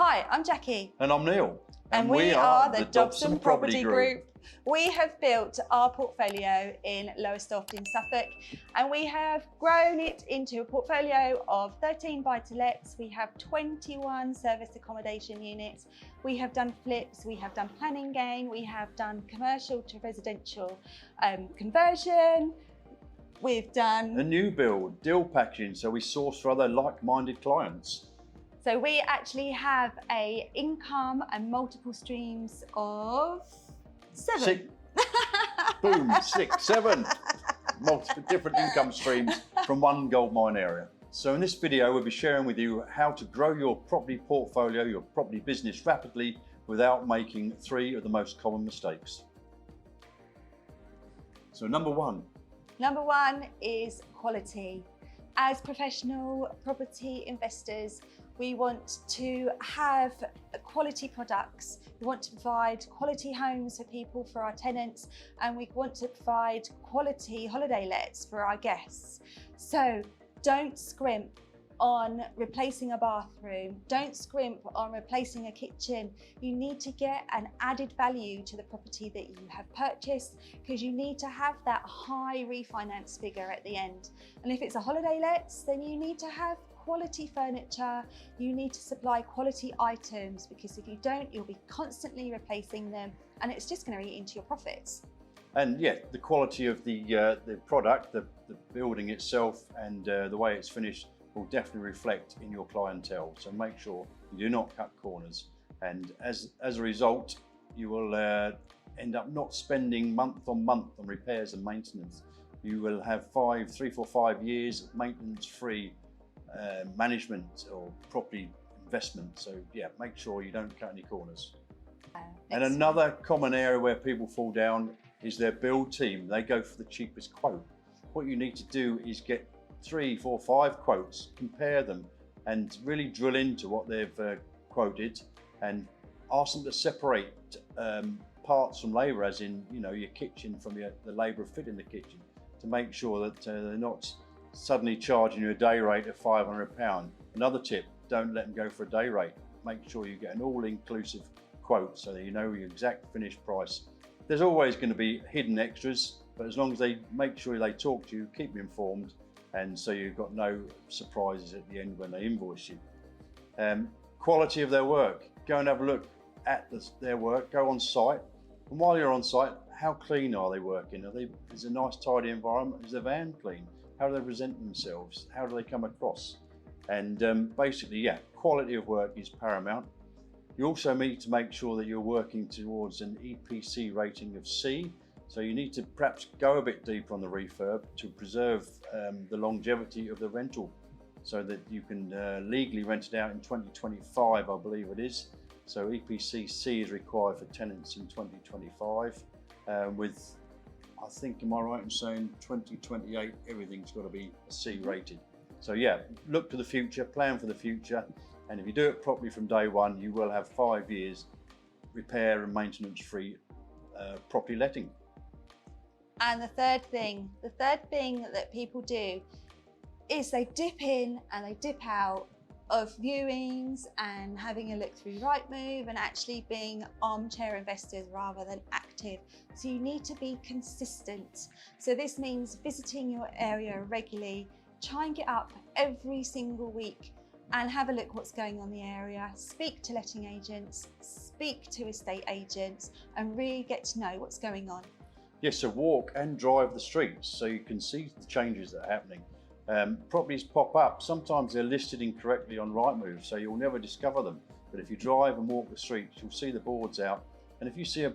Hi, I'm Jacqui. And I'm Neil. And we are the Dobson Property Group. We have built our portfolio in Lowestoft in Suffolk, and we have grown it into a portfolio of 13 buy-to-lets. We have 21 service accommodation units. We have done flips, we have done planning gain, we have done commercial to residential conversion. We've done a new build, deal packaging, so we source for other like-minded clients. So we actually have a income and multiple streams of 7. 6. Boom, 6, 7. Multiple different income streams from one goldmine area. So in this video, we'll be sharing with you how to grow your property portfolio, your property business rapidly without making 3 of the most common mistakes. So number one is quality. As professional property investors, we want to have quality products. We want to provide quality homes for people, for our tenants, and we want to provide quality holiday lets for our guests. So don't scrimp on replacing a bathroom. Don't scrimp on replacing a kitchen. You need to get an added value to the property that you have purchased, because you need to have that high refinance figure at the end. And if it's a holiday lets, then you need to have quality furniture, you need to supply quality items, because if you don't, you'll be constantly replacing them and it's just going to eat into your profits. And yeah, the quality of the product, the building itself, and the way it's finished will definitely reflect in your clientele. So make sure you do not cut corners, and as a result, you will end up not spending month on repairs and maintenance. You will have 3, 4, 5 years of maintenance-free management or property investment. So yeah, make sure you don't cut any corners. And another common area where people fall down is their build team. They go for the cheapest quote. What you need to do is get 3, 4, 5 quotes, compare them, and really drill into what they've quoted, and ask them to separate parts from labour, as in, you know, your kitchen from the labour fitting the kitchen, to make sure that they're not suddenly charging you a day rate of £500. Another tip, don't let them go for a day rate. Make sure you get an all-inclusive quote so that you know your exact finished price. There's always going to be hidden extras, but as long as they make sure they talk to you, keep you informed, and so you've got no surprises at the end when they invoice you. Quality of their work. Go and have a look at their work, go on site, and while you're on site, how clean are they working? Is it a nice tidy environment? Is the van clean? How do they present themselves? How do they come across? And basically, yeah, quality of work is paramount. You also need to make sure that you're working towards an EPC rating of C. So you need to perhaps go a bit deeper on the refurb to preserve the longevity of the rental, so that you can legally rent it out in 2025, I believe it is. So EPC C is required for tenants in 2025, with, I think, am I right in saying 2028, everything's got to be C rated. So yeah, look to the future, plan for the future, and if you do it properly from day one, you will have 5 years repair and maintenance free property letting. And the third thing that people do is they dip in and they dip out of viewings and having a look through Rightmove and actually being armchair investors rather than active. So you need to be consistent. So this means visiting your area regularly, try and get up every single week and have a look what's going on in the area, speak to letting agents, speak to estate agents, and really get to know what's going on. Yes, so walk and drive the streets so you can see the changes that are happening. Properties pop up. Sometimes they're listed incorrectly on Rightmove, so you'll never discover them. But if you drive and walk the streets, you'll see the boards out. And if you see a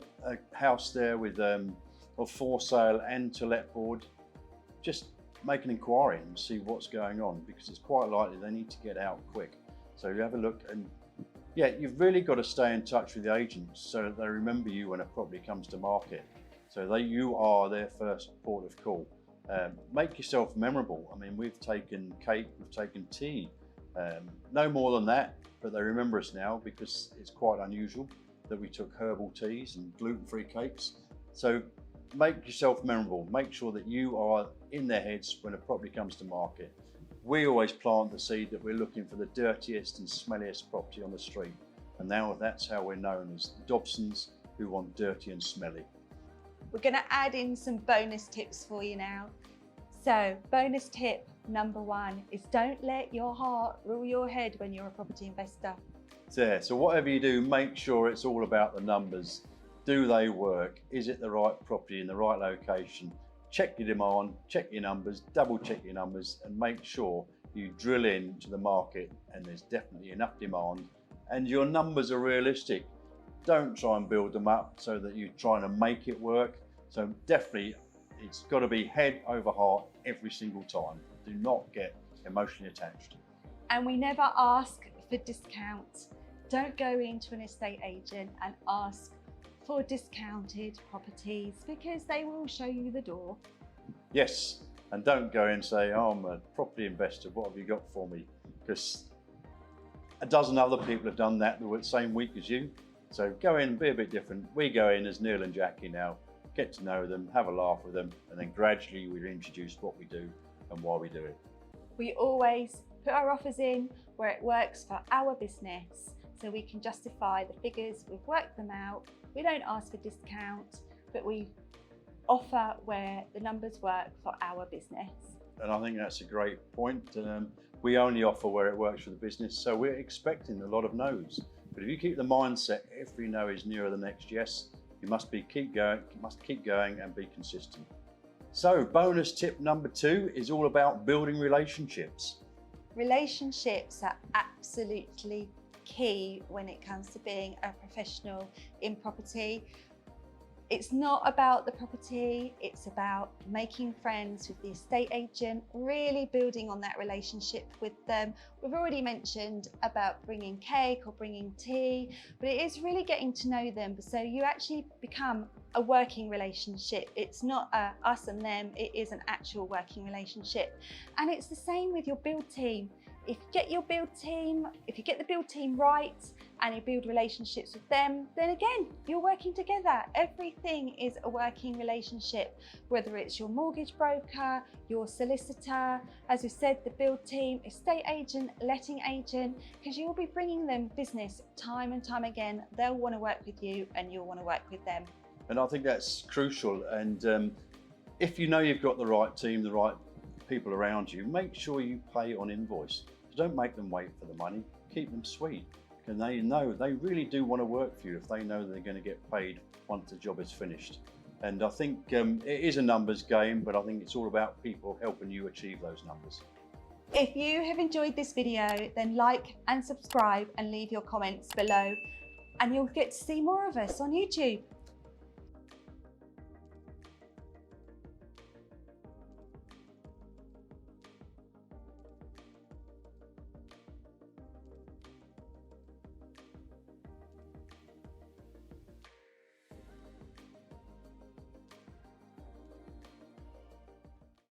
house there with of for sale and to let board, just make an inquiry and see what's going on, because it's quite likely they need to get out quick. So you have a look, and yeah, you've really got to stay in touch with the agents so that they remember you when a property comes to market. So you are their first port of call. Make yourself memorable. I mean, we've taken cake, we've taken tea, no more than that, but they remember us now because it's quite unusual that we took herbal teas and gluten-free cakes. So make yourself memorable. Make sure that you are in their heads when a property comes to market. We always plant the seed that we're looking for the dirtiest and smelliest property on the street. And now that's how we're known as Dobsons who want dirty and smelly. We're going to add in some bonus tips for you now. So bonus tip number 1 is don't let your heart rule your head when you're a property investor. So whatever you do, make sure it's all about the numbers. Do they work? Is it the right property in the right location? Check your demand, check your numbers, double check your numbers, and make sure you drill into the market and there's definitely enough demand and your numbers are realistic. Don't try and build them up so that you're trying to make it work. So definitely it's got to be head over heart every single time. Do not get emotionally attached. And we never ask for discounts. Don't go into an estate agent and ask for discounted properties because they will show you the door. Yes, and don't go and say, oh, I'm a property investor, what have you got for me? Because a dozen other people have done that the same week as you. So go in, be a bit different. We go in as Neil and Jacqui now, get to know them, have a laugh with them, and then gradually we'll introduce what we do and why we do it. We always put our offers in where it works for our business so we can justify the figures, we've worked them out. We don't ask for discount, but we offer where the numbers work for our business. And I think that's a great point. We only offer where it works for the business, so we're expecting a lot of no's. But if you keep the mindset, every no is nearer the next yes, you must keep going and be consistent. So bonus tip number 2 is all about building relationships. Relationships are absolutely key when it comes to being a professional in property. It's not about the property, it's about making friends with the estate agent, really building on that relationship with them. We've already mentioned about bringing cake or bringing tea, but it is really getting to know them so you actually become a working relationship. It's not a us and them, it is an actual working relationship. And it's the same with your build team. If you get the build team right and you build relationships with them, then again, you're working together. Everything is a working relationship, whether it's your mortgage broker, your solicitor, as we said, the build team, estate agent, letting agent, because you'll be bringing them business time and time again. They'll want to work with you and you'll want to work with them. And I think that's crucial. And if you know you've got the right team, the right people around you, make sure you pay on invoice. Don't make them wait for the money, keep them sweet. And they know they really do want to work for you if they know they're going to get paid once the job is finished. And I think it is a numbers game, but I think it's all about people helping you achieve those numbers. If you have enjoyed this video, then like and subscribe and leave your comments below, and you'll get to see more of us on YouTube.